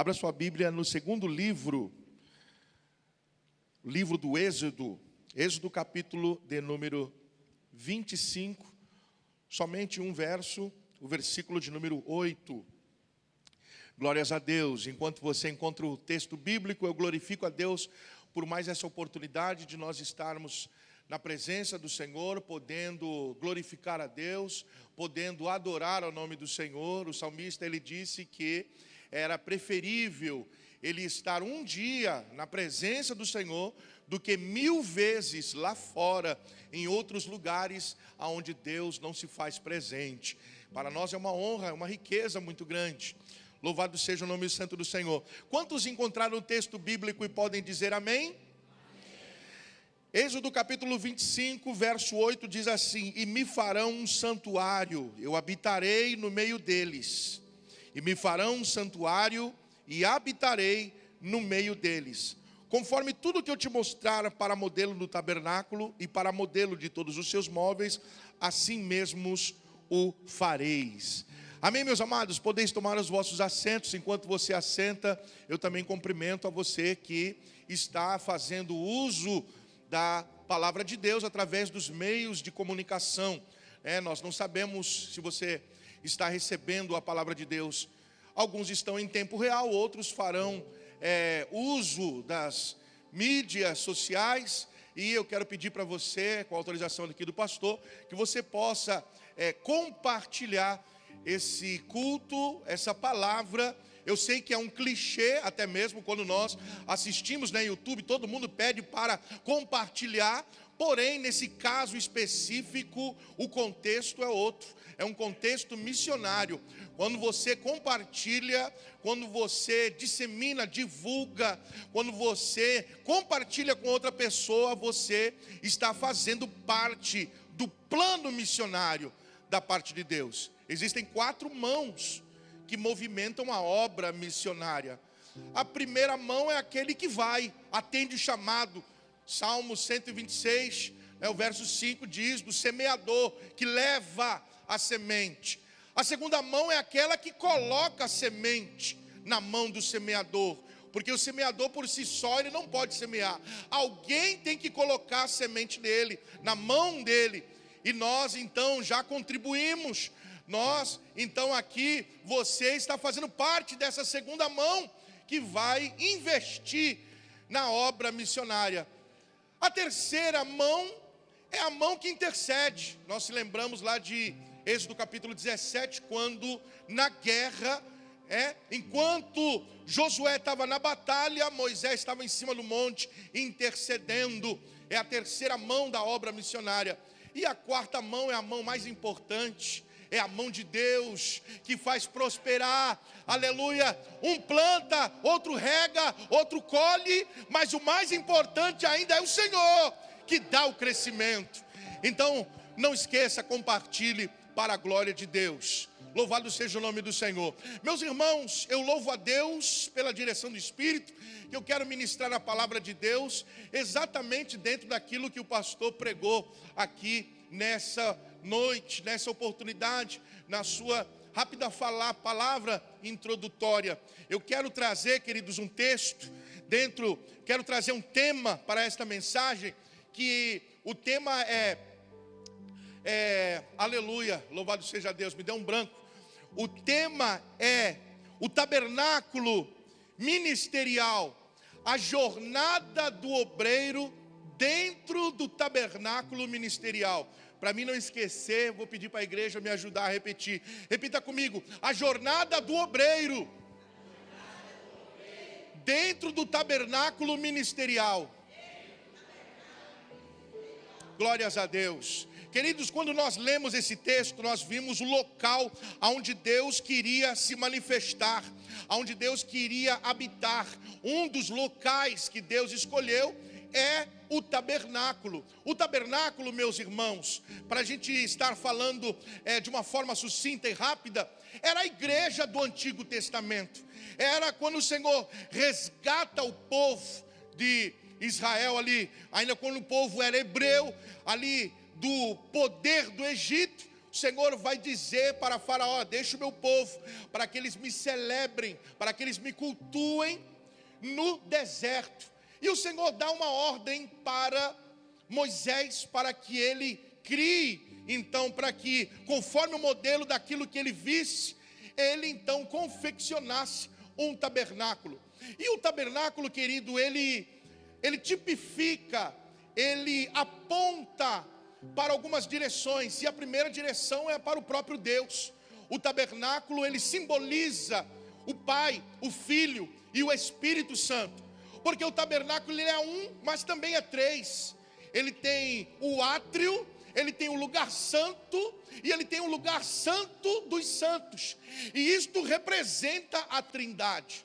Abra sua Bíblia no segundo livro do Êxodo capítulo de número 25, somente um verso, o versículo de número 8. Glórias a Deus. Enquanto você encontra o texto bíblico, eu glorifico a Deus por mais essa oportunidade de nós estarmos na presença do Senhor, podendo glorificar a Deus, podendo adorar ao nome do Senhor. O salmista, ele disse que era preferível ele estar um dia na presença do Senhor do que 1000 vezes lá fora, em outros lugares onde Deus não se faz presente. Para nós é uma honra, é uma riqueza muito grande. Louvado seja o nome santo do Senhor. Quantos encontraram o texto bíblico e podem dizer amém? Êxodo capítulo 25, verso 8 diz assim: E me farão um santuário, eu habitarei no meio deles. E me farão um santuário e habitarei no meio deles. Conforme tudo que eu te mostrar para modelo do tabernáculo e para modelo de todos os seus móveis, assim mesmos o fareis. Amém, meus amados? Podeis tomar os vossos assentos. Enquanto você assenta, eu também cumprimento a você que está fazendo uso da palavra de Deus através dos meios de comunicação. Nós não sabemos se você está recebendo a palavra de Deus. Alguns estão em tempo real, outros farão uso das mídias sociais. E eu quero pedir para você, com a autorização aqui do pastor, que você possa compartilhar esse culto, essa palavra. Eu sei que é um clichê, até mesmo quando nós assistimos na YouTube, todo mundo pede para compartilhar. Porém, nesse caso específico, o contexto é outro. É um contexto missionário. Quando você compartilha, quando você dissemina, divulga, quando você compartilha com outra pessoa, você está fazendo parte do plano missionário da parte de Deus. Existem 4 mãos que movimentam a obra missionária. A primeira mão é aquele que vai, atende o chamado. Salmo 126, o verso 5 diz do semeador que leva a semente. A segunda mão é aquela que coloca a semente na mão do semeador, porque o semeador por si só ele não pode semear. Alguém tem que colocar a semente dele, na mão dele. E nós então já contribuímos. Nós então aqui, você está fazendo parte dessa segunda mão que vai investir na obra missionária. A terceira mão é a mão que intercede. Nós se lembramos lá de Êxodo capítulo 17, quando na guerra, enquanto Josué estava na batalha, Moisés estava em cima do monte intercedendo. É a terceira mão da obra missionária. E a quarta mão é a mão mais importante. É a mão de Deus que faz prosperar, aleluia. Um planta, outro rega, outro colhe, mas o mais importante ainda é o Senhor que dá o crescimento. Então, não esqueça, compartilhe para a glória de Deus. Louvado seja o nome do Senhor. Meus irmãos, eu louvo a Deus pela direção do Espírito, que eu quero ministrar a palavra de Deus exatamente dentro daquilo que o pastor pregou aqui nessa noite, nessa oportunidade, na sua rápida palavra introdutória. Eu quero trazer, queridos, um texto quero trazer um tema para esta mensagem, que o tema aleluia, louvado seja Deus, me deu um branco. O tema é o tabernáculo ministerial, a jornada do obreiro dentro do tabernáculo ministerial. Para mim não esquecer, vou pedir para a igreja me ajudar a repetir. Repita comigo: a jornada do obreiro dentro do tabernáculo ministerial. Glórias a Deus. Queridos, quando nós lemos esse texto, nós vimos o local onde Deus queria se manifestar, onde Deus queria habitar. Um dos locais que Deus escolheu é o tabernáculo. O tabernáculo, meus irmãos, para a gente estar falando de uma forma sucinta e rápida, era a igreja do Antigo Testamento. Era quando o Senhor resgata o povo de Israel ali, ainda quando o povo era hebreu, ali do poder do Egito. o Senhor vai dizer para Faraó: deixa o meu povo, para que eles me celebrem, para que eles me cultuem no deserto. E o Senhor dá uma ordem para Moisés, para que ele crie, então, para que, conforme o modelo daquilo que ele visse, ele então confeccionasse um tabernáculo. E o tabernáculo, querido, ele tipifica, ele aponta para algumas direções, e a primeira direção é para o próprio Deus. O tabernáculo, ele simboliza o Pai, o Filho e o Espírito Santo, porque o tabernáculo ele é um, mas também é três. Ele tem o átrio, ele tem o lugar santo, e ele tem o lugar santo dos santos, e isto representa a Trindade.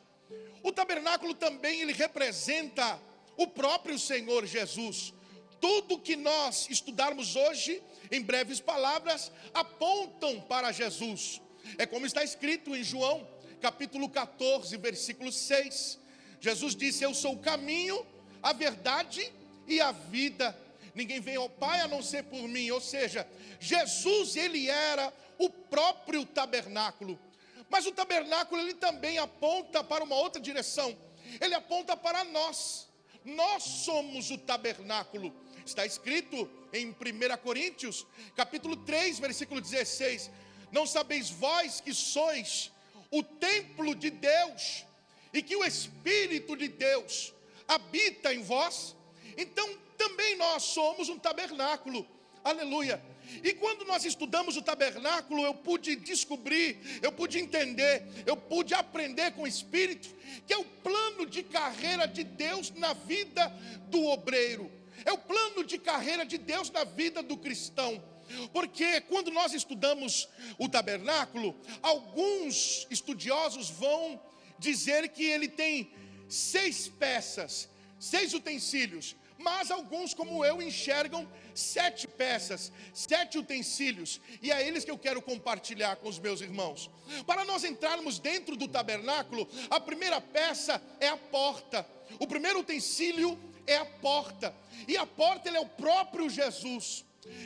O tabernáculo também ele representa o próprio Senhor Jesus. Tudo que nós estudarmos hoje, em breves palavras, apontam para Jesus. É como está escrito em João, capítulo 14, versículo 6. Jesus disse: eu sou o caminho, a verdade e a vida. Ninguém vem ao Pai a não ser por mim. Ou seja, Jesus, ele era o próprio tabernáculo. Mas o tabernáculo, ele também aponta para uma outra direção. Ele aponta para nós. Nós somos o tabernáculo. Está escrito em 1 Coríntios, capítulo 3, versículo 16. Não sabeis vós que sois o templo de Deus, e que o Espírito de Deus habita em vós? Então, também nós somos um tabernáculo. Aleluia. E quando nós estudamos o tabernáculo, eu pude descobrir, eu pude entender, eu pude aprender com o Espírito, que é o plano de carreira de Deus na vida do obreiro. É o plano de carreira de Deus na vida do cristão. Porque quando nós estudamos o tabernáculo, alguns estudiosos vão dizer que ele tem 6 peças, 6 utensílios. Mas alguns, como eu, enxergam 7 peças, 7 utensílios. E é eles que eu quero compartilhar com os meus irmãos. Para nós entrarmos dentro do tabernáculo, a primeira peça é a porta. O primeiro utensílio é a porta. E a porta, ele é o próprio Jesus.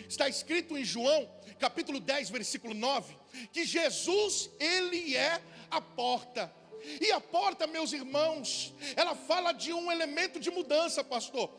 Está escrito em João, capítulo 10, versículo 9, que Jesus, ele é a porta. E a porta, meus irmãos, ela fala de um elemento de mudança, pastor.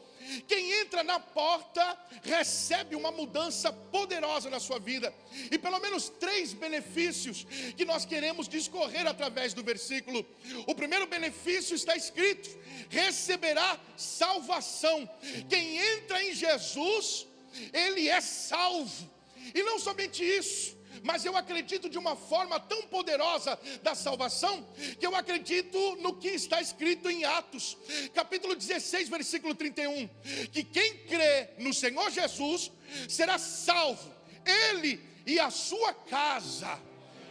Quem entra na porta recebe uma mudança poderosa na sua vida. E pelo menos 3 benefícios que nós queremos discorrer através do versículo. O primeiro benefício está escrito: receberá salvação. Quem entra em Jesus, ele é salvo. E não somente isso, mas eu acredito de uma forma tão poderosa da salvação, que eu acredito no que está escrito em Atos, capítulo 16, versículo 31, que quem crê no Senhor Jesus será salvo, ele e a sua casa.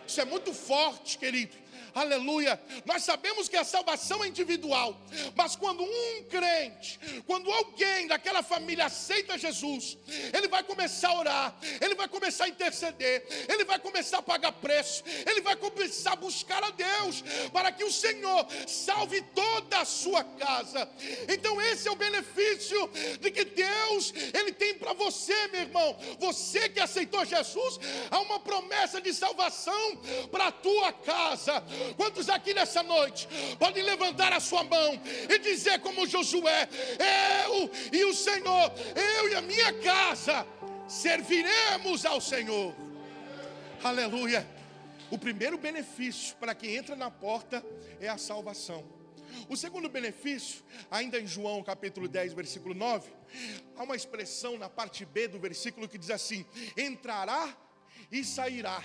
Isso é muito forte, querido. Aleluia. Nós sabemos que a salvação é individual, mas quando um crente, quando alguém daquela família aceita Jesus, ele vai começar a orar, ele vai começar a interceder, ele vai começar a pagar preço, ele vai começar a buscar a Deus, para que o Senhor salve toda a sua casa. Então esse é o benefício de que Deus, ele tem para você, meu irmão. Você que aceitou Jesus, há uma promessa de salvação para a tua casa. Quantos aqui nessa noite podem levantar a sua mão e dizer como Josué: eu e o Senhor, eu e a minha casa serviremos ao Senhor? Aleluia. O primeiro benefício para quem entra na porta é a salvação. O segundo benefício, ainda em João capítulo 10, versículo 9, há uma expressão na parte B do versículo que diz assim: entrará e sairá.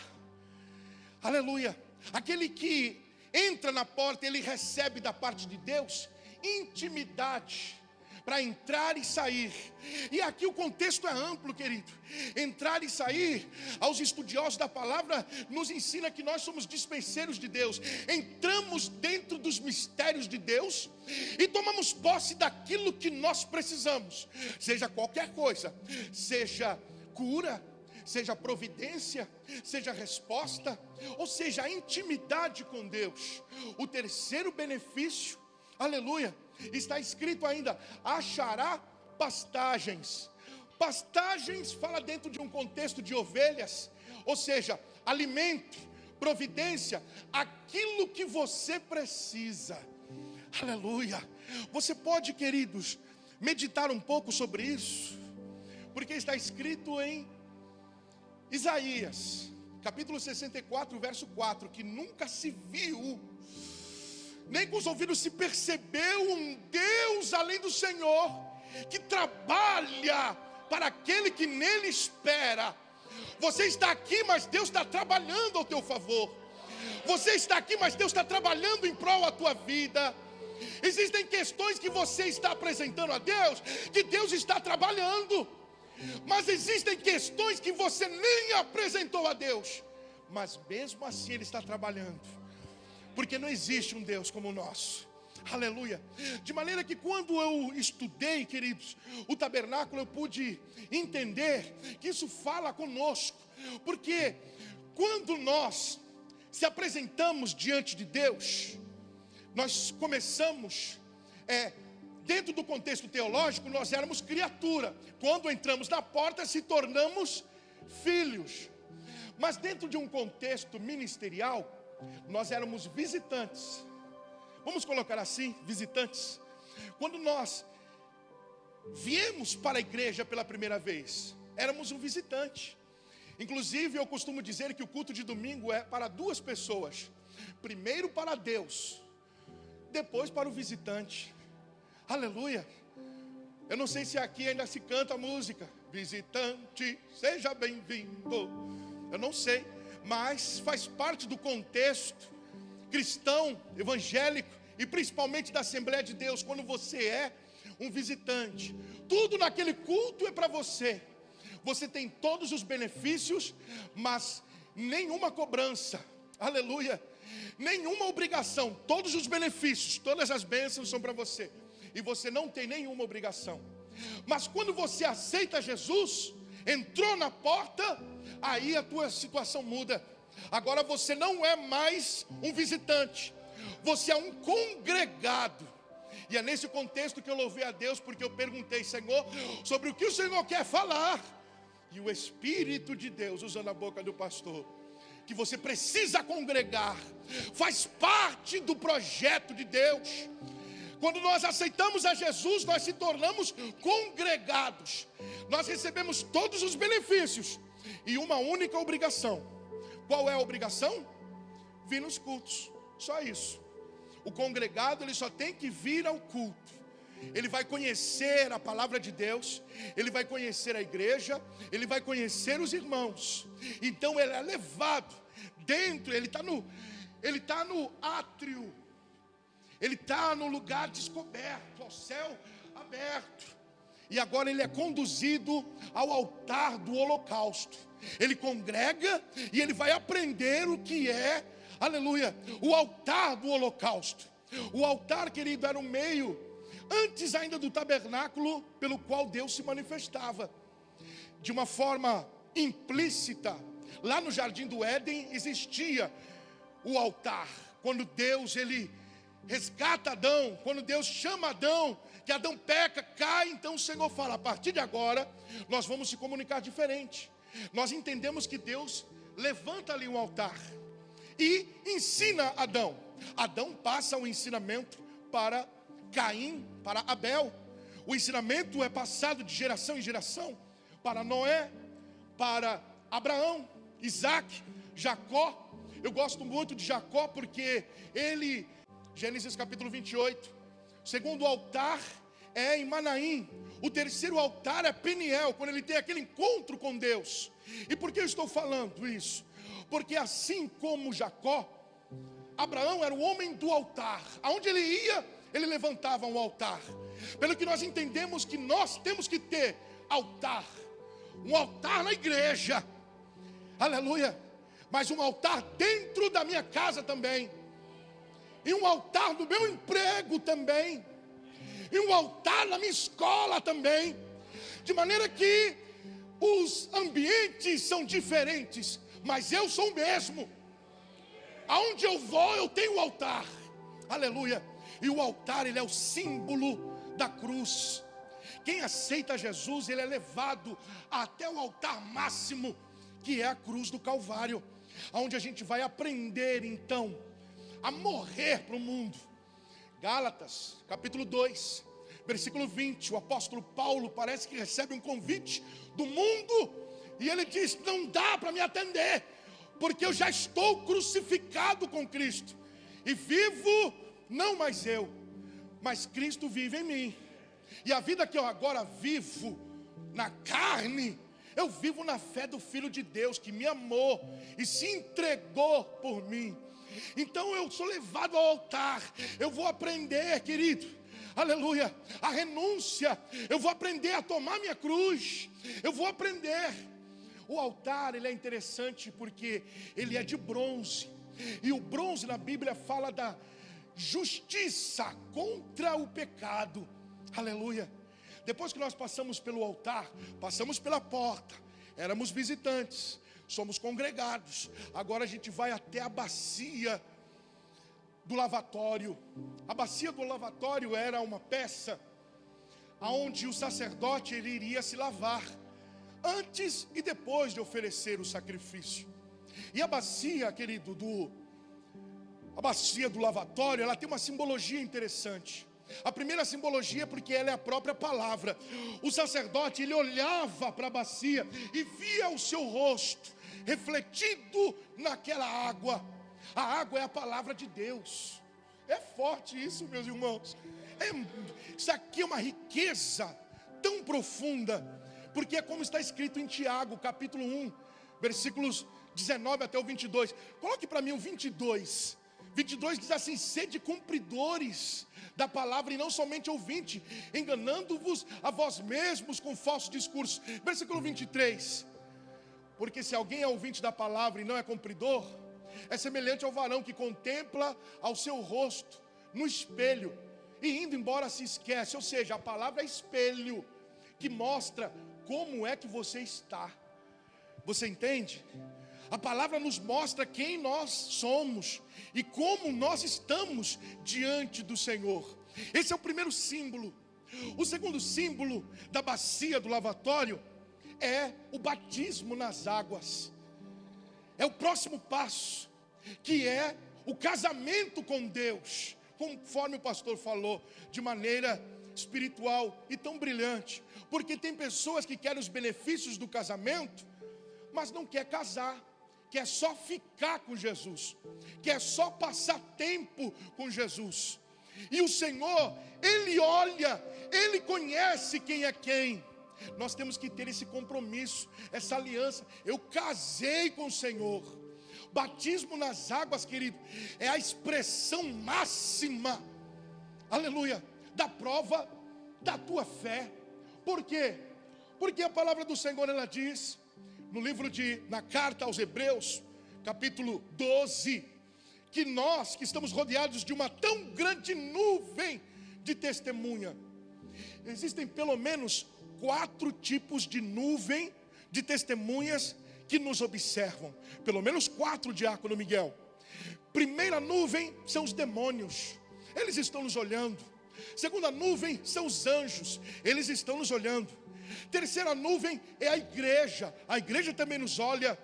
Aleluia. Aquele que entra na porta, ele recebe da parte de Deus intimidade para entrar e sair. E aqui o contexto é amplo, querido. Entrar e sair, aos estudiosos da palavra, nos ensina que nós somos dispenseiros de Deus. Entramos dentro dos mistérios de Deus e tomamos posse daquilo que nós precisamos. Seja qualquer coisa, seja cura, seja providência, seja resposta, ou seja, a intimidade com Deus. O terceiro benefício, aleluia, está escrito ainda: achará pastagens. Pastagens fala dentro de um contexto de ovelhas, Ou seja, alimento, providência, aquilo que você precisa. Aleluia. Você pode, queridos, meditar um pouco sobre isso, porque está escrito em Isaías, capítulo 64, verso 4, que nunca se viu, nem com os ouvidos se percebeu um Deus além do Senhor, que trabalha para aquele que nele espera. Você está aqui, mas Deus está trabalhando ao teu favor. Você está aqui, mas Deus está trabalhando em prol da tua vida. Existem questões que você está apresentando a Deus, que Deus está trabalhando. Mas existem questões que você nem apresentou a Deus, mas mesmo assim Ele está trabalhando. Porque não existe um Deus como o nosso. Aleluia. De maneira que quando eu estudei, queridos, o tabernáculo, eu pude entender que isso fala conosco. Porque quando nós se apresentamos diante de Deus, nós começamos, dentro do contexto teológico, nós éramos criatura. Quando entramos na porta, se tornamos filhos. Mas dentro de um contexto ministerial, nós éramos visitantes. Vamos colocar assim, visitantes. Quando nós viemos para a igreja pela primeira vez, éramos um visitante. Inclusive, eu costumo dizer que o culto de domingo é para duas pessoas. Primeiro para Deus, depois para o visitante. Aleluia. Eu não sei se aqui ainda se canta a música Visitante, seja bem-vindo. Eu não sei, mas faz parte do contexto cristão, evangélico e principalmente da Assembleia de Deus. Quando você é um visitante, tudo naquele culto é para você. Você tem todos os benefícios, mas nenhuma cobrança. Aleluia. Nenhuma obrigação. Todos os benefícios, todas as bênçãos são para você. E você não tem nenhuma obrigação. Mas quando você aceita Jesus, entrou na porta, aí a tua situação muda. Agora você não é mais um visitante, você é um congregado. E é nesse contexto que eu louvei a Deus, porque eu perguntei: Senhor, sobre o que o Senhor quer falar? E o Espírito de Deus, usando a boca do pastor, que você precisa congregar, faz parte do projeto de Deus. Quando nós aceitamos a Jesus, nós se tornamos congregados. Nós recebemos todos os benefícios e uma única obrigação. Qual é a obrigação? Vir nos cultos, só isso. O congregado, ele só tem que vir ao culto. Ele vai conhecer a palavra de Deus, ele vai conhecer a igreja, ele vai conhecer os irmãos. Então ele é levado dentro, ele está no átrio, ele está no lugar descoberto, ao céu aberto. E agora ele é conduzido ao altar do holocausto. Ele congrega e ele vai aprender o que é, aleluia, o altar do holocausto. O altar, querido, era um meio, antes ainda do tabernáculo, pelo qual Deus se manifestava. De uma forma implícita, lá no jardim do Éden existia o altar. Quando Deus, ele resgata Adão, quando Deus chama Adão, que Adão peca, cai, então o Senhor fala: a partir de agora, nós vamos se comunicar diferente. Nós entendemos que Deus levanta ali um altar e ensina Adão. Adão passa o ensinamento para Caim, para Abel. O ensinamento é passado de geração em geração para Noé, para Abraão, Isaac, Jacó. Eu gosto muito de Jacó porque ele, Gênesis capítulo 28, o segundo altar é em Manaim. O terceiro altar é Peniel, quando ele tem aquele encontro com Deus. E por que eu estou falando isso? Porque assim como Jacó, Abraão era o homem do altar. Aonde ele ia, ele levantava um altar. Pelo que nós entendemos que nós temos que ter altar. Um altar na igreja. Aleluia. Mas um altar dentro da minha casa também. E um altar no meu emprego também. E um altar na minha escola também. De maneira que os ambientes são diferentes, mas eu sou o mesmo. Aonde eu vou, eu tenho o altar. Aleluia. E o altar, ele é o símbolo da cruz. Quem aceita Jesus, ele é levado até o altar máximo, que é a cruz do Calvário, onde a gente vai aprender então a morrer para o mundo. Gálatas, capítulo 2, versículo 20, o apóstolo Paulo parece que recebe um convite do mundo, e ele diz: não dá para me atender, porque eu já estou crucificado com Cristo, e vivo não mais eu, mas Cristo vive em mim. E a vida que eu agora vivo na carne, eu vivo na fé do Filho de Deus, que me amou e se entregou por mim. Então eu sou levado ao altar. Eu vou aprender, querido, aleluia, a renúncia. Eu vou aprender a tomar minha cruz. Eu vou aprender. O altar, ele é interessante porque ele é de bronze. E o bronze na Bíblia fala da justiça contra o pecado. Aleluia. Depois que nós passamos pelo altar, passamos pela porta, éramos visitantes, somos congregados. Agora a gente vai até a bacia do lavatório. A bacia do lavatório era uma peça onde o sacerdote ele iria se lavar antes e depois de oferecer o sacrifício. E a bacia, querido, a bacia do lavatório, ela tem uma simbologia interessante. A primeira simbologia é porque ela é a própria palavra. O sacerdote, ele olhava para a bacia e via o seu rosto refletido naquela água. A água é a palavra de Deus. É forte isso, meus irmãos. Isso aqui é uma riqueza tão profunda, porque é como está escrito em Tiago, capítulo 1, versículos 19 até o 22. Coloque para mim o 22. 22 diz assim: sede cumpridores da palavra e não somente ouvinte, enganando-vos a vós mesmos com falso discurso. Versículo 23. Porque se alguém é ouvinte da palavra e não é cumpridor, é semelhante ao varão que contempla ao seu rosto no espelho e indo embora se esquece. Ou seja, a palavra é espelho que mostra como é que você está. Você entende? A palavra nos mostra quem nós somos e como nós estamos diante do Senhor. Esse é o primeiro símbolo. O segundo símbolo da bacia do lavatório é o batismo nas águas. É o próximo passo, que é o casamento com Deus, conforme o pastor falou, de maneira espiritual e tão brilhante. Porque tem pessoas que querem os benefícios do casamento, mas não quer casar, quer só ficar com Jesus, quer só passar tempo com Jesus. E o Senhor, Ele olha, Ele conhece quem é quem. Nós temos que ter esse compromisso, essa aliança. Eu casei com o Senhor. Batismo nas águas, querido, é a expressão máxima, aleluia, da prova da tua fé. Por quê? Porque a palavra do Senhor, ela diz na carta aos Hebreus, capítulo 12, que nós que estamos rodeados de uma tão grande nuvem de testemunha. Existem pelo menos 4 tipos de nuvem de testemunhas que nos observam. Pelo menos 4, diácono Miguel. Primeira nuvem são os demônios, eles estão nos olhando. Segunda nuvem são os anjos, eles estão nos olhando. Terceira nuvem é a igreja também nos olha.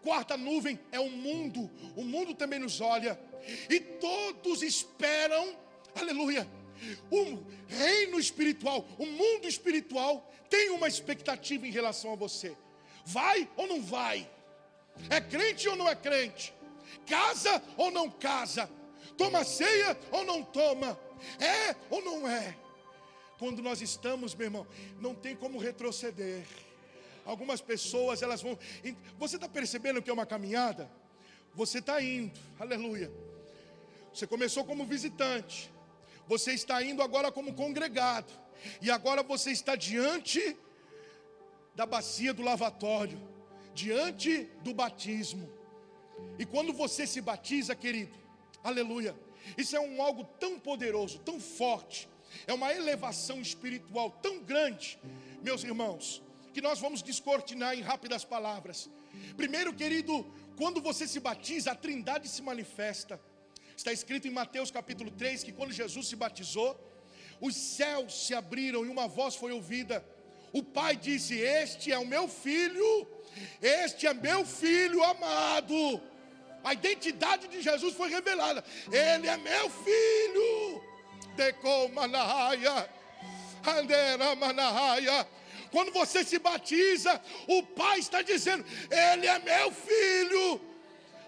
Quarta nuvem é o mundo também nos olha. E todos esperam, aleluia, o reino espiritual, o mundo espiritual tem uma expectativa em relação a você. Vai ou não vai? É crente ou não é crente? Casa ou não casa? Toma ceia ou não toma? É ou não é? Quando nós estamos, meu irmão, não tem como retroceder. Algumas pessoas, elas vão... Você está percebendo que é uma caminhada? Você está indo, aleluia. Você começou como visitante, você está indo agora como congregado, e agora você está diante da bacia do lavatório, diante do batismo. E quando você se batiza, querido, aleluia, isso é algo tão poderoso, tão forte. É uma elevação espiritual tão grande, meus irmãos, que nós vamos descortinar em rápidas palavras. Primeiro, querido, quando você se batiza, a Trindade se manifesta. Está escrito em Mateus capítulo 3, que quando Jesus se batizou, os céus se abriram e uma voz foi ouvida. o pai disse: este é o meu filho, este é meu filho amado. A identidade de Jesus foi revelada: ele é meu filho. Quando você se batiza, o pai está dizendo: ele é meu filho.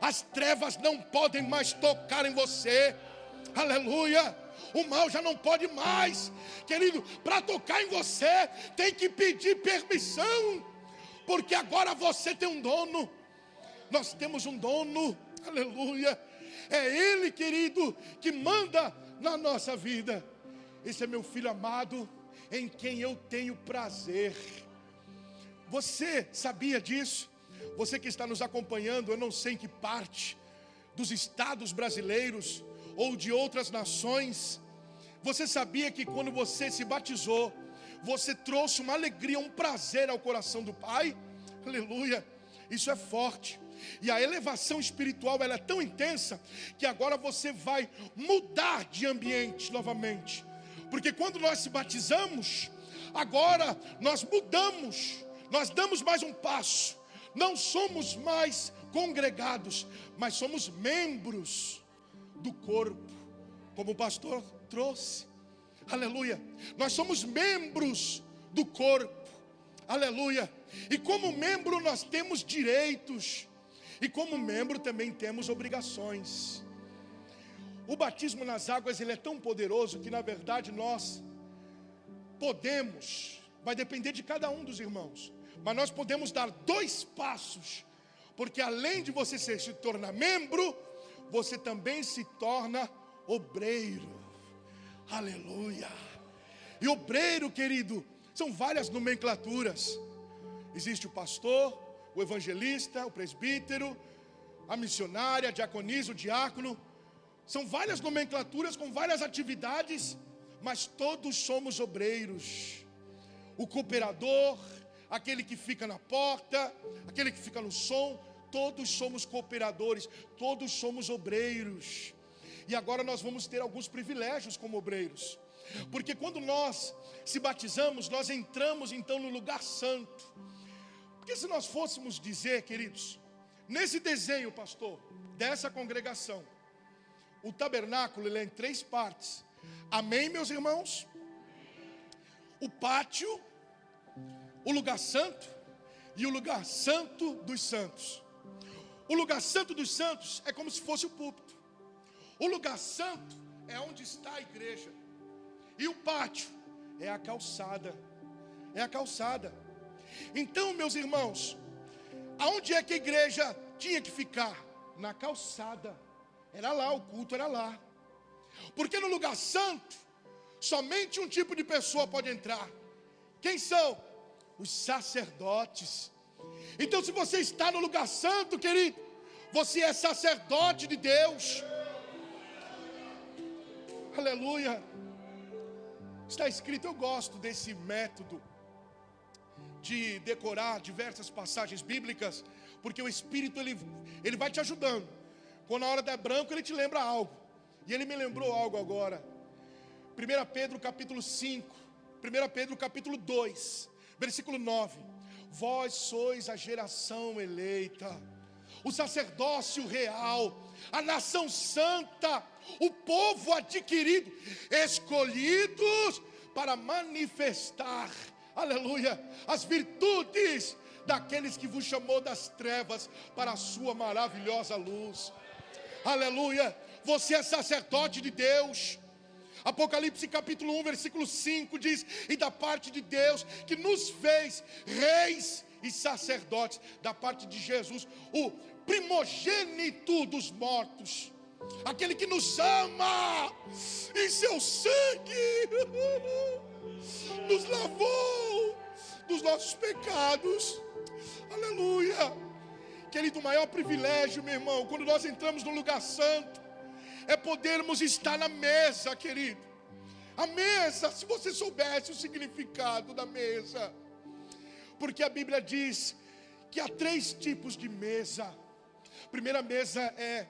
As trevas não podem mais tocar em você. Aleluia. O mal já não pode mais, querido. Para tocar em você, tem que pedir permissão, porque agora você tem um dono. Nós temos um dono, aleluia. É Ele, querido, que manda na nossa vida. Esse é meu filho amado, em quem eu tenho prazer. Você sabia disso? Você que está nos acompanhando, eu não sei em que parte dos estados brasileiros ou de outras nações, você sabia que quando você se batizou, você trouxe uma alegria, um prazer ao coração do Pai? Aleluia. Isso é forte. E a elevação espiritual, ela é tão intensa, que agora você vai mudar de ambiente novamente. Porque quando nós se batizamos, agora nós mudamos, nós damos mais um passo. Não somos mais congregados, mas somos membros do corpo, como o pastor trouxe. Aleluia. Nós somos membros do corpo. Aleluia. E como membro nós temos direitos, e como membro também temos obrigações. O batismo nas águas, ele é tão poderoso que na verdade nós podemos, vai depender de cada um dos irmãos, mas nós podemos dar 2 passos, porque além de você se tornar membro, você também se torna obreiro. Aleluia. E obreiro, querido, são várias nomenclaturas. Existe o pastor, o evangelista, o presbítero, a missionária, a diaconisa, o diácono. São várias nomenclaturas com várias atividades, mas todos somos obreiros. O cooperador, aquele que fica na porta, aquele que fica no som, todos somos cooperadores, todos somos obreiros. E agora nós vamos ter alguns privilégios como obreiros, porque quando nós se batizamos, nós entramos então no lugar santo. Porque se nós fôssemos dizer, queridos, nesse desenho, pastor, dessa congregação, o tabernáculo ele é em 3 partes. Amém, meus irmãos? O pátio, o lugar santo e o lugar santo dos santos. O lugar santo dos santos é como se fosse o púlpito. O lugar santo é onde está a igreja. E o pátio é a calçada. É a calçada. Então, meus irmãos, aonde é que a igreja tinha que ficar? Na calçada. Era lá, o culto era lá. Porque no lugar santo, somente um tipo de pessoa pode entrar. Quem são? Os sacerdotes. Então, se você está no lugar santo, querido, você é sacerdote de Deus. Aleluia. Está escrito, eu gosto desse método de decorar diversas passagens bíblicas, porque o Espírito ele vai te ajudando. Quando a hora der branco, ele te lembra algo. E ele me lembrou algo agora. 1 Pedro capítulo 5, 1 Pedro capítulo 2, versículo 9. Vós sois a geração eleita, o sacerdócio real, a nação santa, o povo adquirido, escolhidos para manifestar, aleluia, as virtudes daqueles que vos chamou das trevas para a sua maravilhosa luz. Aleluia. Você é sacerdote de Deus. Apocalipse capítulo 1, versículo 5 diz: e da parte de Deus que nos fez reis e sacerdotes, da parte de Jesus, o primogênito dos mortos, aquele que nos ama, em seu sangue nos lavou dos nossos pecados. Aleluia. Querido, o maior privilégio, meu irmão, quando nós entramos no lugar santo, é podermos estar na mesa, querido. A mesa, se você soubesse o significado da mesa, porque a Bíblia diz que há 3 tipos de mesa. A primeira mesa é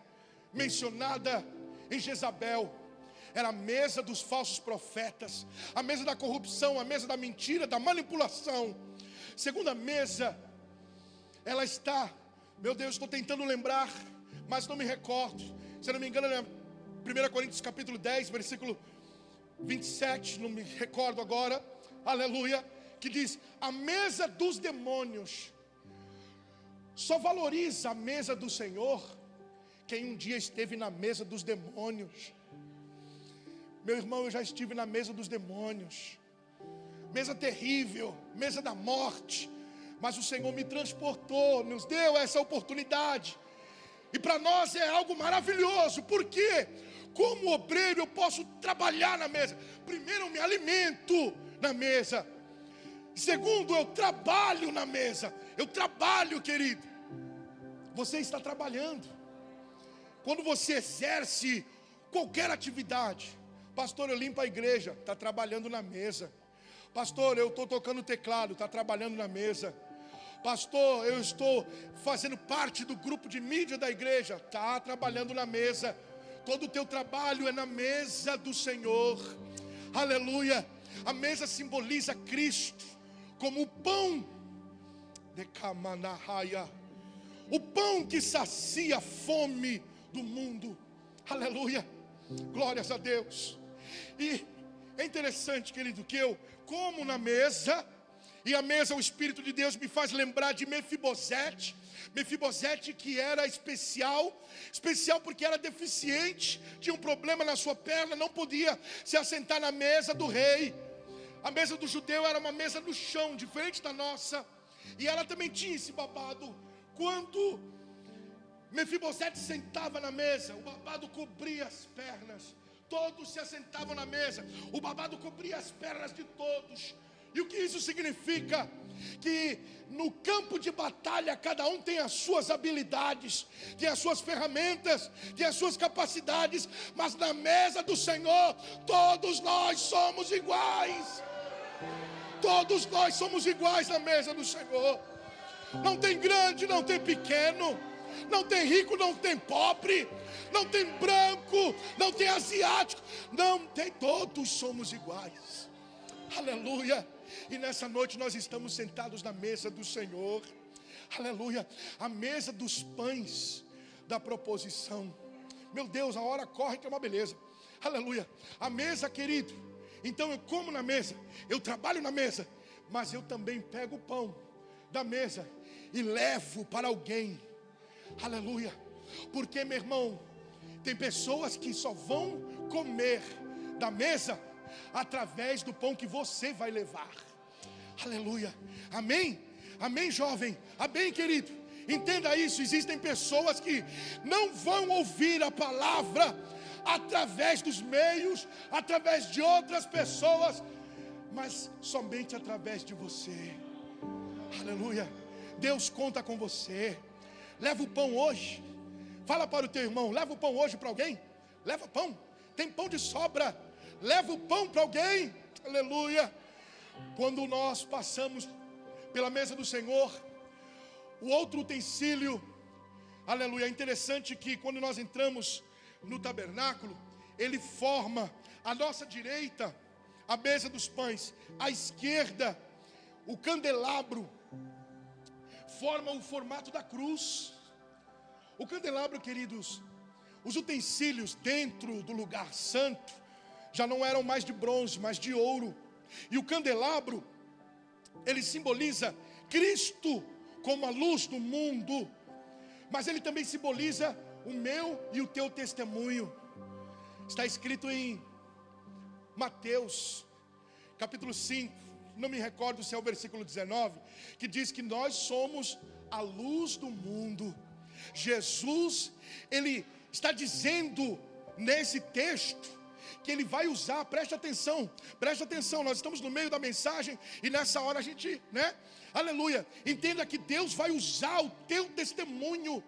mencionada em Jezabel. era a mesa dos falsos profetas, a mesa da corrupção, a mesa da mentira, da manipulação. Segunda mesa, ela está, meu Deus, estou tentando lembrar, mas não me recordo. Se eu não me engano, é 1 Coríntios capítulo 10, versículo 27, não me recordo agora, aleluia, que diz: a mesa dos demônios só valoriza a mesa do Senhor quem um dia esteve na mesa dos demônios. Meu irmão, eu já estive na mesa dos demônios, mesa terrível, mesa da morte, mas o Senhor me transportou, nos deu essa oportunidade, e para nós é algo maravilhoso. Porque como obreiro eu posso trabalhar na mesa. Primeiro, eu me alimento na mesa. Segundo, eu trabalho na mesa. Eu trabalho, querido. Você está trabalhando. Quando você exerce qualquer atividade, pastor, eu limpo a igreja, está trabalhando na mesa. Pastor, eu estou tocando teclado, está trabalhando na mesa. Pastor, eu estou fazendo parte do grupo de mídia da igreja, está trabalhando na mesa. Todo o teu trabalho é na mesa do Senhor, aleluia. A mesa simboliza Cristo como o pão de Kamanahaya, o pão que sacia a fome do mundo, aleluia, glórias a Deus. E é interessante, querido, que eu como na mesa, e a mesa, o Espírito de Deus me faz lembrar de Mefibosete. Mefibosete, que era especial porque era deficiente, tinha um problema na sua perna, não podia se assentar na mesa do rei. A mesa do judeu era uma mesa no chão, diferente da nossa, e ela também tinha esse babado. Quando Mefibosete sentava na mesa, o babado cobria as pernas. Todos se assentavam na mesa, o babado cobria as pernas de todos. E o que isso significa? Que no campo de batalha cada um tem as suas habilidades, tem as suas ferramentas, tem as suas capacidades, mas na mesa do Senhor todos nós somos iguais. Todos nós somos iguais na mesa do Senhor. Não tem grande, não tem pequeno, não tem rico, não tem pobre, não tem branco, não tem asiático, não tem, todos somos iguais. Aleluia. E nessa noite nós estamos sentados na mesa do Senhor, aleluia, a mesa dos pães da proposição. Meu Deus, a hora corre que é uma beleza, aleluia. A mesa, querido, então eu como na mesa, eu trabalho na mesa, mas eu também pego o pão da mesa e levo para alguém, aleluia. Porque, meu irmão, tem pessoas que só vão comer da mesa através do pão que você vai levar, aleluia, amém? Amém, jovem, amém, querido, entenda isso. Existem pessoas que não vão ouvir a palavra através dos meios, através de outras pessoas, mas somente através de você, aleluia. Deus conta com você. Leva o pão hoje, fala para o teu irmão, leva o pão hoje para alguém, leva pão, tem pão de sobra, leva o pão para alguém, aleluia. Quando nós passamos pela mesa do Senhor, o outro utensílio, aleluia, é interessante que quando nós entramos no tabernáculo, ele forma à nossa direita a mesa dos pães, à esquerda o candelabro forma o formato da cruz. O candelabro, queridos, os utensílios dentro do lugar santo já não eram mais de bronze, mas de ouro. E o candelabro, ele simboliza Cristo como a luz do mundo, mas ele também simboliza o meu e o teu testemunho. Está escrito em Mateus capítulo 5, não me recordo se é o versículo 19, que diz que nós somos a luz do mundo. Jesus, ele está dizendo nesse texto que ele vai usar, preste atenção, nós estamos no meio da mensagem e nessa hora a gente, aleluia, entenda que Deus vai usar o teu testemunho,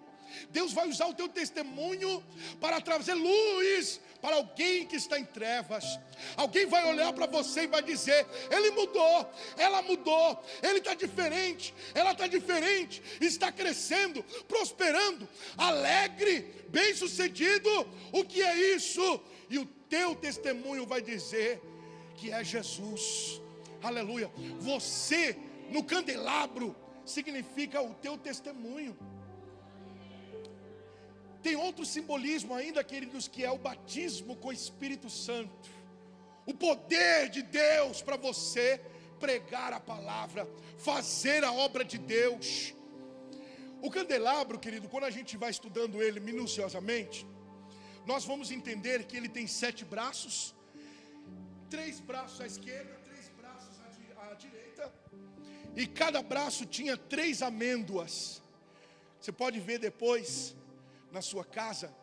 Deus vai usar o teu testemunho para trazer luz para alguém que está em trevas. Alguém vai olhar para você e vai dizer: ele mudou, ela mudou, ele está diferente, ela está diferente, está crescendo, prosperando, alegre, bem sucedido. O que é isso? E o teu testemunho vai dizer que é Jesus. Aleluia. Você no candelabro significa o teu testemunho. Tem outro simbolismo ainda, queridos, que é o batismo com o Espírito Santo. O poder de Deus para você pregar a palavra, fazer a obra de Deus. O candelabro, querido, quando a gente vai estudando ele minuciosamente, nós vamos entender que ele tem 7 braços, 3 braços à esquerda, 3 braços à direita, e cada braço tinha 3 amêndoas. Você pode ver depois na sua casa,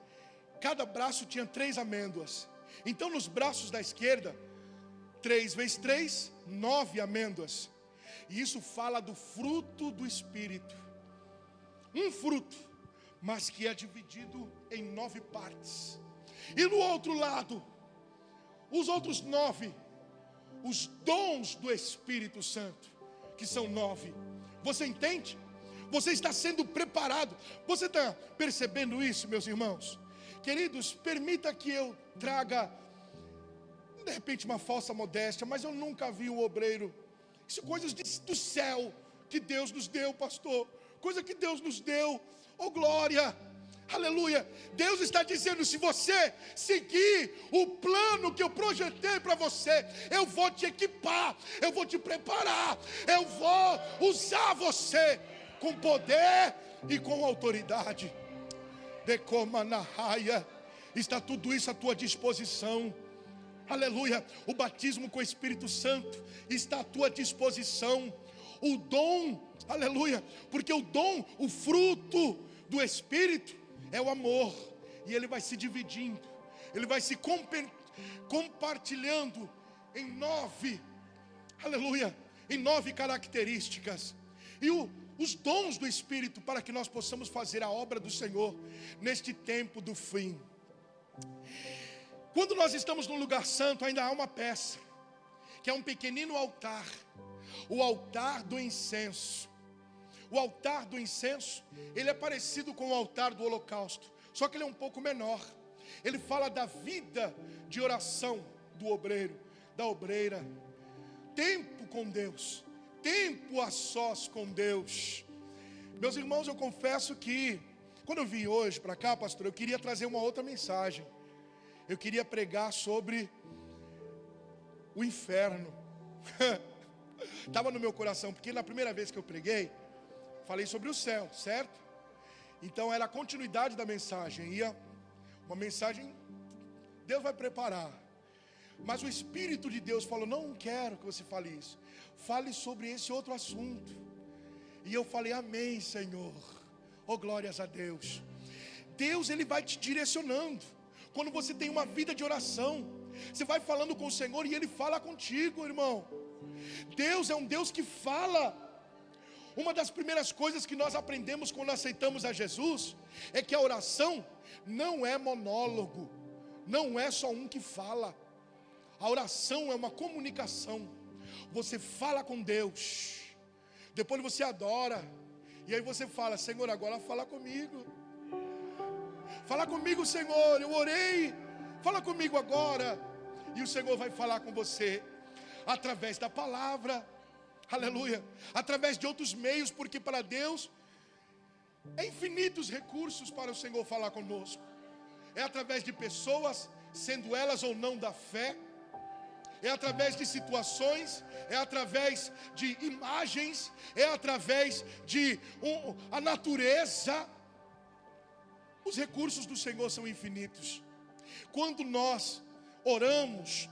cada braço tinha 3 amêndoas. Então nos braços da esquerda, 3 vezes 3, 9 amêndoas. E isso fala do fruto do Espírito. Um fruto, mas que é dividido em 9 partes. E no outro lado, os outros 9, os dons do Espírito Santo, que são 9. Você entende? Você está sendo preparado. Você está percebendo isso, meus irmãos? Queridos, permita que eu traga, de repente, uma falsa modéstia, mas eu nunca vi um obreiro. Isso é coisas do céu que Deus nos deu, pastor. Coisa que Deus nos deu. Oh glória, aleluia. Deus está dizendo: se você seguir o plano que eu projetei para você, eu vou te equipar, eu vou te preparar, eu vou usar você com poder e com autoridade. Decoma na raia, está tudo isso à tua disposição. Aleluia. O batismo com o Espírito Santo está à tua disposição. O dom, aleluia, porque o dom, o fruto do Espírito é o amor, e ele vai se dividindo, ele vai se compartilhando em 9, aleluia, em 9 características. E os dons do Espírito, para que nós possamos fazer a obra do Senhor neste tempo do fim. Quando nós estamos no lugar santo, ainda há uma peça, que é um pequenino altar, o altar do incenso. O altar do incenso, ele é parecido com o altar do holocausto, só que ele é um pouco menor. Ele fala da vida de oração do obreiro, da obreira. Tempo com Deus, tempo a sós com Deus. Meus irmãos, eu confesso que quando eu vim hoje para cá, pastor, eu queria trazer uma outra mensagem. Eu queria pregar sobre o inferno. Estava no meu coração, porque na primeira vez que eu preguei, falei sobre o céu, certo? Então era a continuidade da mensagem, uma mensagem, Deus vai preparar. Mas o Espírito de Deus falou: não quero que você fale isso, fale sobre esse outro assunto. E eu falei: amém, Senhor. Oh, glórias a Deus. Deus, ele vai te direcionando. Quando você tem uma vida de oração, você vai falando com o Senhor e ele fala contigo, irmão. Deus é um Deus que fala. Uma das primeiras coisas que nós aprendemos quando aceitamos a Jesus é que a oração não é monólogo, não é só um que fala. A oração é uma comunicação. Você fala com Deus, depois você adora, e aí você fala: Senhor, agora fala comigo. Fala comigo, Senhor, eu orei, fala comigo agora. E o Senhor vai falar com você através da palavra, aleluia, através de outros meios, porque para Deus é infinitos recursos para o Senhor falar conosco. É através de pessoas, sendo elas ou não da fé, é através de situações, é através de imagens, é através de a natureza. Os recursos do Senhor são infinitos. Quando nós oramos,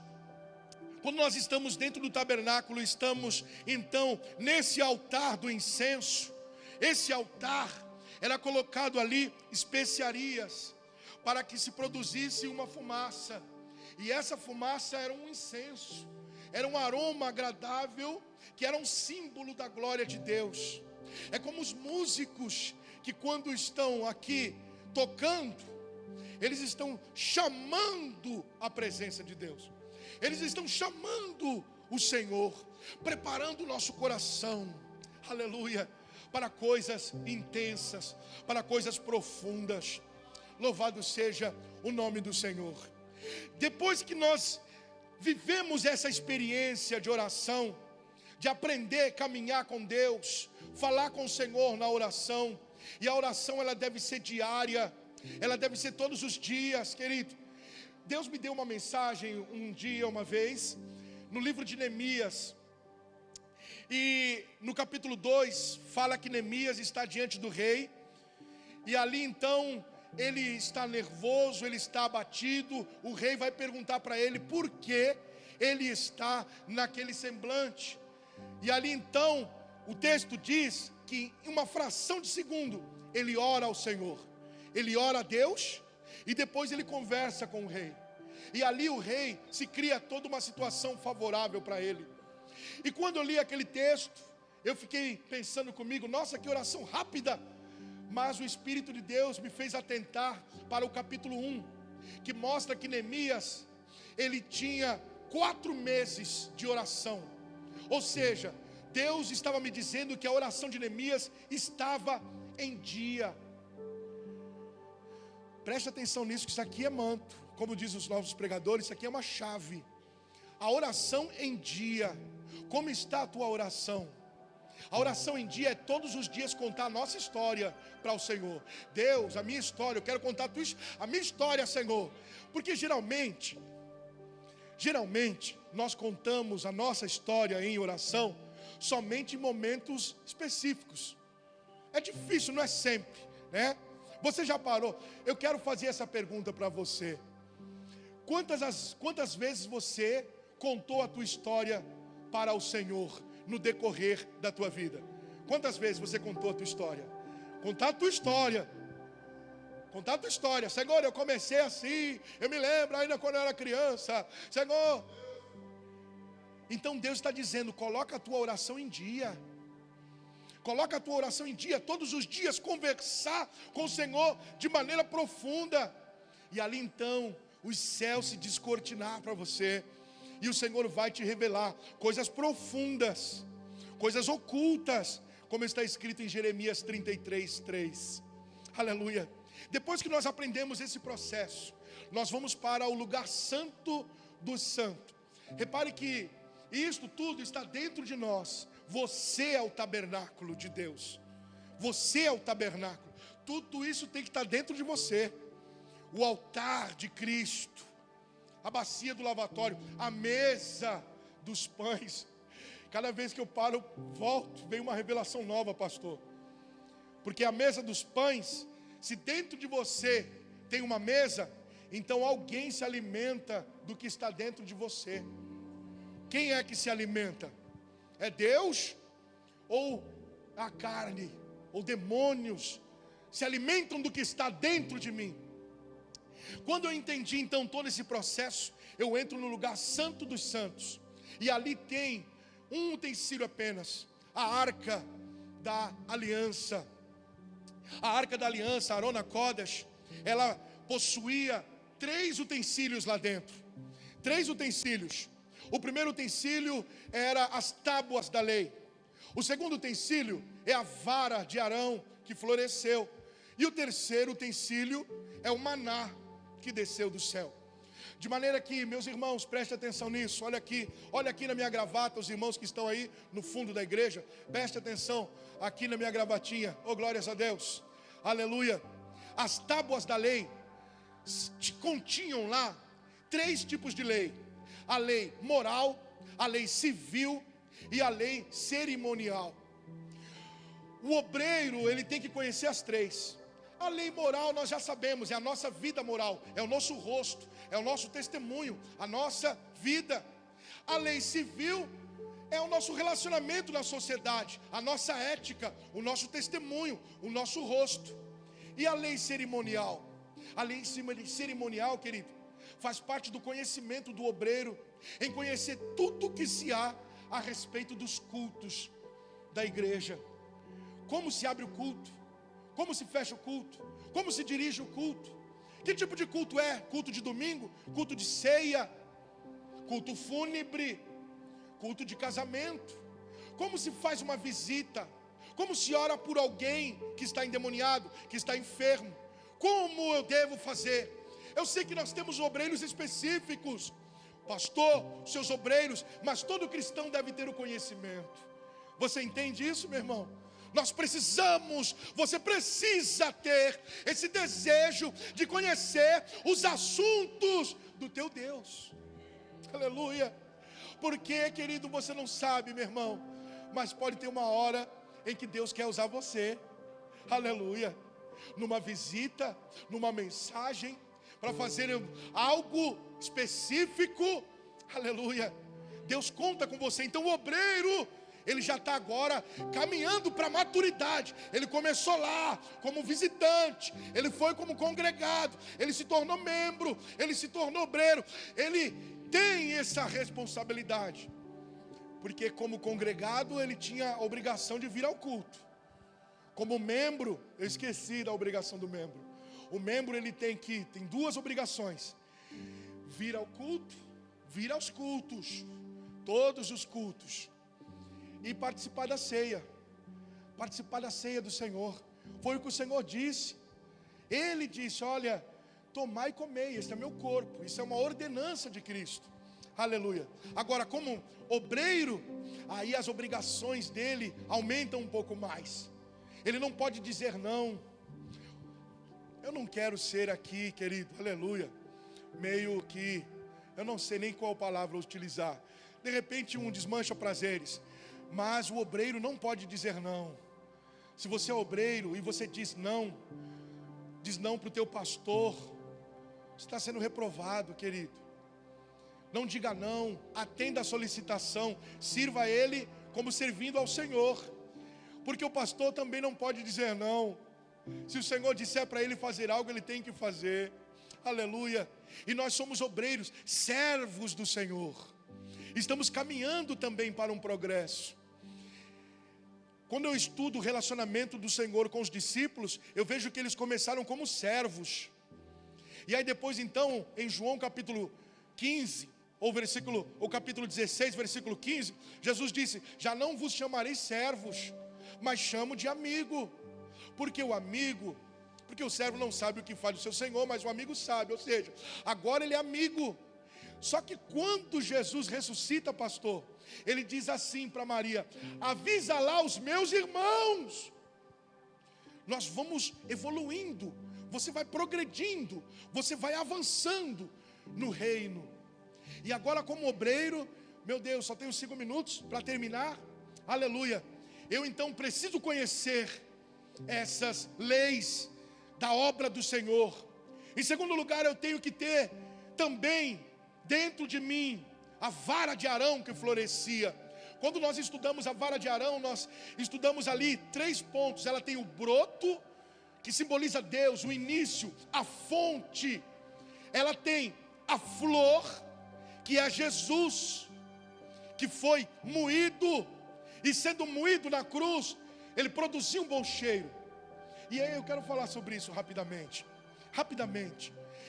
quando nós estamos dentro do tabernáculo, estamos então nesse altar do incenso. Esse altar era colocado ali especiarias para que se produzisse uma fumaça. E essa fumaça era um incenso, era um aroma agradável, que era um símbolo da glória de Deus. É como os músicos que quando estão aqui tocando, eles estão chamando a presença de Deus. Eles estão chamando o Senhor, preparando o nosso coração, aleluia, para coisas intensas, para coisas profundas. Louvado seja o nome do Senhor. Depois que nós vivemos essa experiência de oração, de aprender a caminhar com Deus, falar com o Senhor na oração, e a oração ela deve ser diária, ela deve ser todos os dias, querido. Deus me deu uma mensagem um dia, uma vez, no livro de Neemias, e no capítulo 2, fala que Neemias está diante do rei, e ali então, ele está nervoso, ele está abatido, o rei vai perguntar para ele por que ele está naquele semblante, e ali então, o texto diz que em uma fração de segundo, ele ora ao Senhor, ele ora a Deus, e depois ele conversa com o rei, e ali o rei se cria toda uma situação favorável para ele. E quando eu li aquele texto, eu fiquei pensando comigo, nossa, que oração rápida. Mas o Espírito de Deus me fez atentar para o capítulo 1, que mostra que Neemias, ele tinha 4 meses de oração. Ou seja, Deus estava me dizendo que a oração de Neemias estava em dia. Preste atenção nisso, que isso aqui é manto. Como diz os novos pregadores, isso aqui é uma chave. A oração em dia. Como está a tua oração? A oração em dia é todos os dias contar a nossa história para o Senhor. Deus, a minha história, eu quero contar a minha história, Senhor. Porque geralmente, nós contamos a nossa história em oração somente em momentos específicos. É difícil, não é sempre, né? Você já parou? Eu quero fazer essa pergunta para você. Quantas vezes você contou a tua história para o Senhor no decorrer da tua vida? Quantas vezes você contou a tua história? Contar a tua história. Contar a tua história. Senhor, eu comecei assim, eu me lembro ainda quando eu era criança. Senhor. Então Deus está dizendo, coloca a tua oração em dia. Coloca a tua oração em dia, todos os dias conversar com o Senhor de maneira profunda. E ali então, os céus se descortinar para você. E o Senhor vai te revelar coisas profundas, coisas ocultas, como está escrito em Jeremias 33:3. Aleluia. Depois que nós aprendemos esse processo, nós vamos para o lugar santo do santo. Repare que isto tudo está dentro de nós. Você é o tabernáculo de Deus. Você é o tabernáculo. Tudo isso tem que estar dentro de você. O altar de Cristo, a bacia do lavatório, a mesa dos pães. Cada vez que eu paro, volto, vem uma revelação nova, pastor. Porque a mesa dos pães, se dentro de você tem uma mesa, então alguém se alimenta do que está dentro de você. Quem é que se alimenta? É Deus? Ou a carne? Ou demônios? Se alimentam do que está dentro de mim. Quando eu entendi então todo esse processo, eu entro no lugar santo dos santos, e ali tem um utensílio apenas, a arca da aliança. A arca da aliança, Arona Kodesh, ela possuía 3 utensílios lá dentro. 3 utensílios. O primeiro utensílio era as tábuas da lei. O segundo utensílio é a vara de Arão que floresceu. E o terceiro utensílio é o maná que desceu do céu. De maneira que, meus irmãos, prestem atenção nisso. Olha aqui na minha gravata, os irmãos que estão aí no fundo da igreja, preste atenção aqui na minha gravatinha. Oh, glórias a Deus, aleluia. As tábuas da lei continham lá 3 tipos de lei: a lei moral, a lei civil e a lei cerimonial. O obreiro, ele tem que conhecer as 3. A lei moral nós já sabemos, é a nossa vida moral, é o nosso rosto, é o nosso testemunho, a nossa vida. A lei civil é o nosso relacionamento na sociedade, a nossa ética, o nosso testemunho, o nosso rosto. E a lei cerimonial? A lei cerimonial, querido, faz parte do conhecimento do obreiro, em conhecer tudo que se há a respeito dos cultos da igreja. Como se abre o culto? Como se fecha o culto? Como se dirige o culto? Que tipo de culto é? Culto de domingo? Culto de ceia? Culto fúnebre? Culto de casamento? Como se faz uma visita? Como se ora por alguém que está endemoniado, que está enfermo? Como eu devo fazer? Eu sei que nós temos obreiros específicos, pastor, seus obreiros, mas todo cristão deve ter o conhecimento. Você entende isso, meu irmão? Nós precisamos, você precisa ter esse desejo de conhecer os assuntos do teu Deus. Aleluia. Porque, querido, você não sabe, meu irmão, mas pode ter uma hora em que Deus quer usar você. Aleluia. Numa visita, numa mensagem, para fazer algo específico. Aleluia. Deus conta com você. Então o obreiro, ele já está agora caminhando para a maturidade. Ele começou lá como visitante, ele foi como congregado, ele se tornou membro, ele se tornou obreiro. Ele tem essa responsabilidade, porque como congregado ele tinha a obrigação de vir ao culto. Como membro, eu esqueci da obrigação do membro. O membro ele tem duas obrigações: vir ao culto, vir aos cultos, todos os cultos, e participar da ceia. Participar da ceia do Senhor. Foi o que o Senhor disse. Ele disse: olha, tomai e comei, este é meu corpo. Isso é uma ordenança de Cristo. Aleluia. Agora, como obreiro, aí as obrigações dele aumentam um pouco mais. Ele não pode dizer não. Eu não quero ser aqui, querido, aleluia, meio que, eu não sei nem qual palavra utilizar. De repente desmancha prazeres. Mas o obreiro não pode dizer não. Se você é obreiro e você diz não para o teu pastor, você está sendo reprovado, querido. Não diga não, atenda a solicitação, sirva a ele como servindo ao Senhor. Porque o pastor também não pode dizer não. Se o Senhor disser para ele fazer algo, ele tem que fazer. Aleluia. E nós somos obreiros, servos do Senhor. Estamos caminhando também para um progresso. Quando eu estudo o relacionamento do Senhor com os discípulos, eu vejo que eles começaram como servos. E aí depois então, em João capítulo 15, ou capítulo 16, versículo 15, Jesus disse: já não vos chamarei servos, mas chamo de amigo. Porque o servo não sabe o que faz o seu senhor, mas o amigo sabe. Ou seja, agora ele é amigo. Só que quando Jesus ressuscita, pastor, ele diz assim para Maria: avisa lá os meus irmãos. Nós vamos evoluindo, você vai progredindo, você vai avançando no reino. E agora como obreiro, meu Deus, só tenho 5 minutos para terminar. Aleluia. Eu então preciso conhecer essas leis da obra do Senhor. Em segundo lugar, eu tenho que ter também dentro de mim a vara de Arão que florescia. Quando nós estudamos a vara de Arão, nós estudamos ali 3 pontos. Ela tem o broto, que simboliza Deus, o início, a fonte. Ela tem a flor, que é Jesus, que foi moído, e sendo moído na cruz, ele produziu um bom cheiro. E aí eu quero falar sobre isso rapidamente.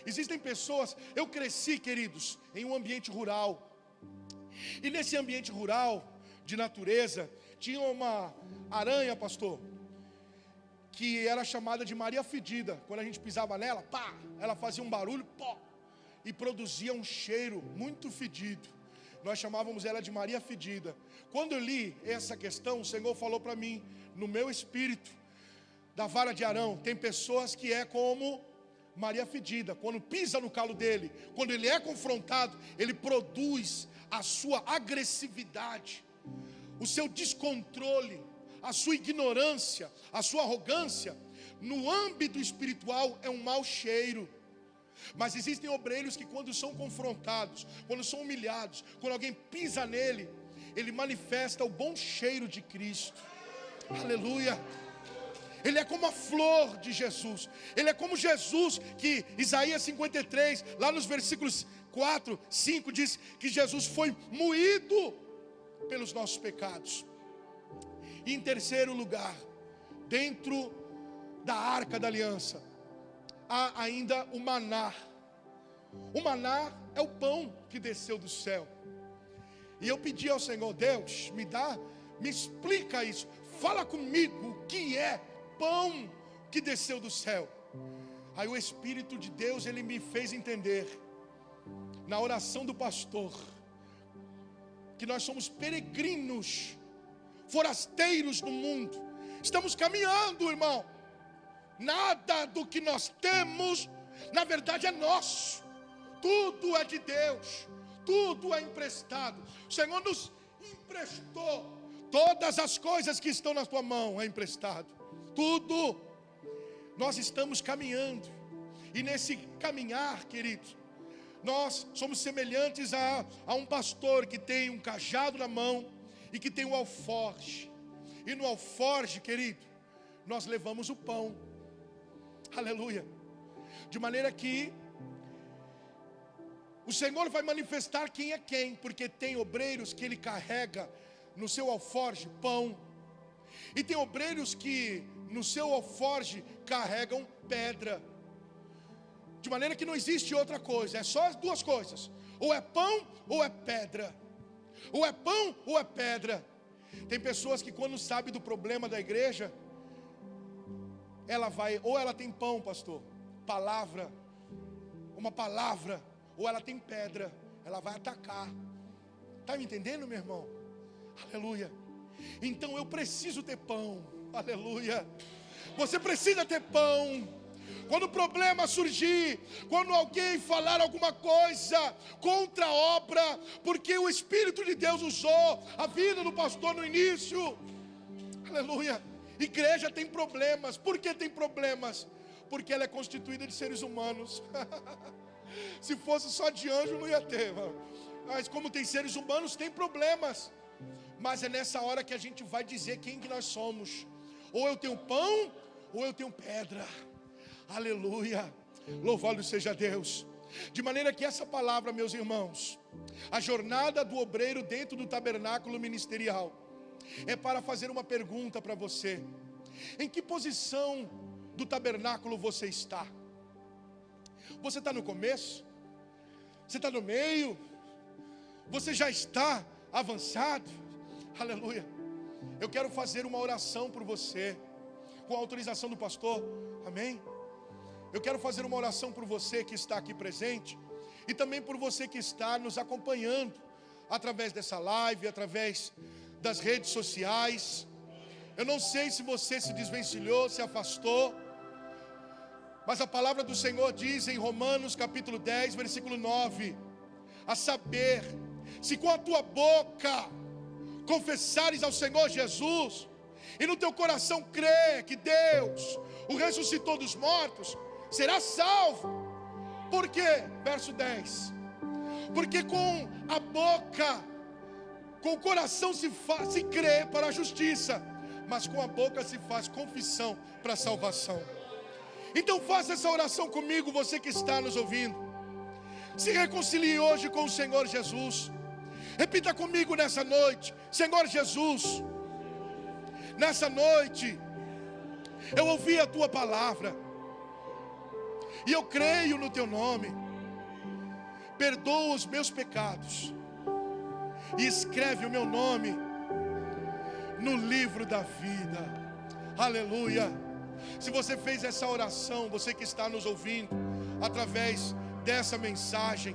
Existem pessoas, eu cresci, queridos, em um ambiente rural. E nesse ambiente rural, de natureza, tinha uma aranha, pastor, que era chamada de Maria Fedida. Quando a gente pisava nela, pá, ela fazia um barulho, pó, e produzia um cheiro muito fedido. Nós chamávamos ela de Maria Fedida. Quando eu li essa questão, o Senhor falou para mim, no meu espírito, da vara de Arão, tem pessoas que é como Maria Fedida. Quando pisa no calo dele, quando ele é confrontado, ele produz a sua agressividade, o seu descontrole, a sua ignorância, a sua arrogância. No âmbito espiritual é um mau cheiro. Mas existem obreiros que quando são confrontados, quando são humilhados, quando alguém pisa nele, ele manifesta o bom cheiro de Cristo. Aleluia. Ele é como a flor de Jesus. Ele é como Jesus, que Isaías 53, lá nos versículos 4, 5, diz que Jesus foi moído pelos nossos pecados. E em terceiro lugar, dentro da Arca da Aliança, há ainda o maná. O maná é o pão que desceu do céu. E eu pedi ao Senhor, Deus, me explica isso. Fala comigo o que é pão que desceu do céu. Aí o Espírito de Deus, ele me fez entender, na oração do pastor, que nós somos peregrinos, forasteiros no mundo. Estamos caminhando, irmão. Nada do que nós temos, na verdade, é nosso. Tudo é de Deus. Tudo é emprestado. O Senhor nos emprestou. Todas as coisas que estão na tua mão é emprestado. Tudo. Nós estamos caminhando. E nesse caminhar, queridos, nós somos semelhantes a um pastor que tem um cajado na mão e que tem um alforje. E no alforje, querido, nós levamos o pão. Aleluia. De maneira que o Senhor vai manifestar quem é quem, porque tem obreiros que ele carrega no seu alforje pão, e tem obreiros que no seu alforje carregam pedra. De maneira que não existe outra coisa, é só as duas coisas: ou é pão ou é pedra. Ou é pão ou é pedra. Tem pessoas que quando sabe do problema da igreja, ela vai, ou ela tem pão, pastor, palavra, uma palavra, ou ela tem pedra, ela vai atacar. Está me entendendo, meu irmão? Aleluia. Então eu preciso ter pão. Aleluia. Você precisa ter pão. Quando o problema surgir, quando alguém falar alguma coisa contra a obra, porque o Espírito de Deus usou a vida do pastor no início. Aleluia. Igreja tem problemas. Por que tem problemas? Porque ela é constituída de seres humanos. Se fosse só de anjo não ia ter, mano. Mas como tem seres humanos, tem problemas. Mas é nessa hora que a gente vai dizer quem que nós somos. Ou eu tenho pão, ou eu tenho pedra. Aleluia. Louvado seja Deus. De maneira que essa palavra, meus irmãos, a jornada do obreiro dentro do tabernáculo ministerial, é para fazer uma pergunta para você: em que posição do tabernáculo você está? Você está no começo? Você está no meio? Você já está avançado? Aleluia. Eu quero fazer uma oração por você, com a autorização do pastor. Amém? Eu quero fazer uma oração por você que está aqui presente, e também por você que está nos acompanhando através dessa live, através das redes sociais. Eu não sei se você se desvencilhou, se afastou, mas a palavra do Senhor diz em Romanos capítulo 10, versículo 9, a saber, se com a tua boca confessares ao Senhor Jesus, e no teu coração crer que Deus o ressuscitou dos mortos, será salvo. Por quê? Verso 10. Porque com a boca, com o coração se crê para a justiça, mas com a boca se faz confissão para a salvação. Então faça essa oração comigo, você que está nos ouvindo. Se reconcilie hoje com o Senhor Jesus. Repita comigo nessa noite: Senhor Jesus, nessa noite eu ouvi a tua palavra, e eu creio no teu nome. Perdoa os meus pecados e escreve o meu nome no livro da vida. Aleluia. Se você fez essa oração, você que está nos ouvindo através dessa mensagem,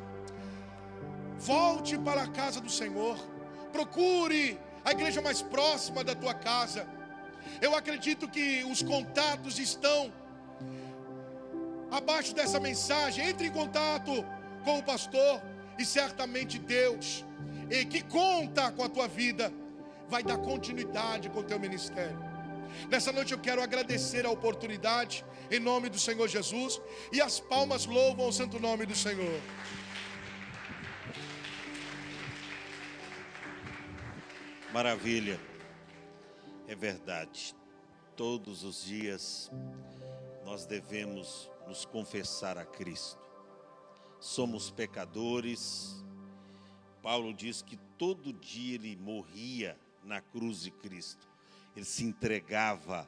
volte para a casa do Senhor. Procure a igreja mais próxima da tua casa. Eu acredito que os contatos estão abaixo dessa mensagem. Entre em contato com o pastor, e certamente Deus, que conta com a tua vida, vai dar continuidade com o teu ministério. Nessa noite eu quero agradecer a oportunidade, em nome do Senhor Jesus, e as palmas louvam o santo nome do Senhor. Maravilha. É verdade. Todos os dias nós devemos nos confessar a Cristo. Somos pecadores. Paulo diz que todo dia ele morria na cruz de Cristo. Ele se entregava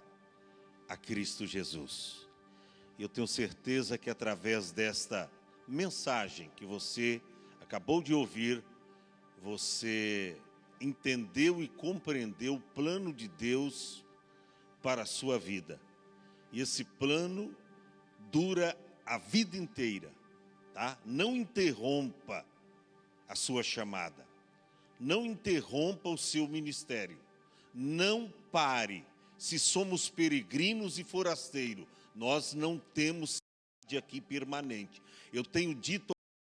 a Cristo Jesus. E eu tenho certeza que através desta mensagem que você acabou de ouvir, você entendeu e compreendeu o plano de Deus para a sua vida. E esse plano dura a vida inteira, tá? Não interrompa a sua chamada. Não interrompa o seu ministério. Não pare. Se somos peregrinos e forasteiros, nós não temos cidade aqui permanente. Eu tenho dito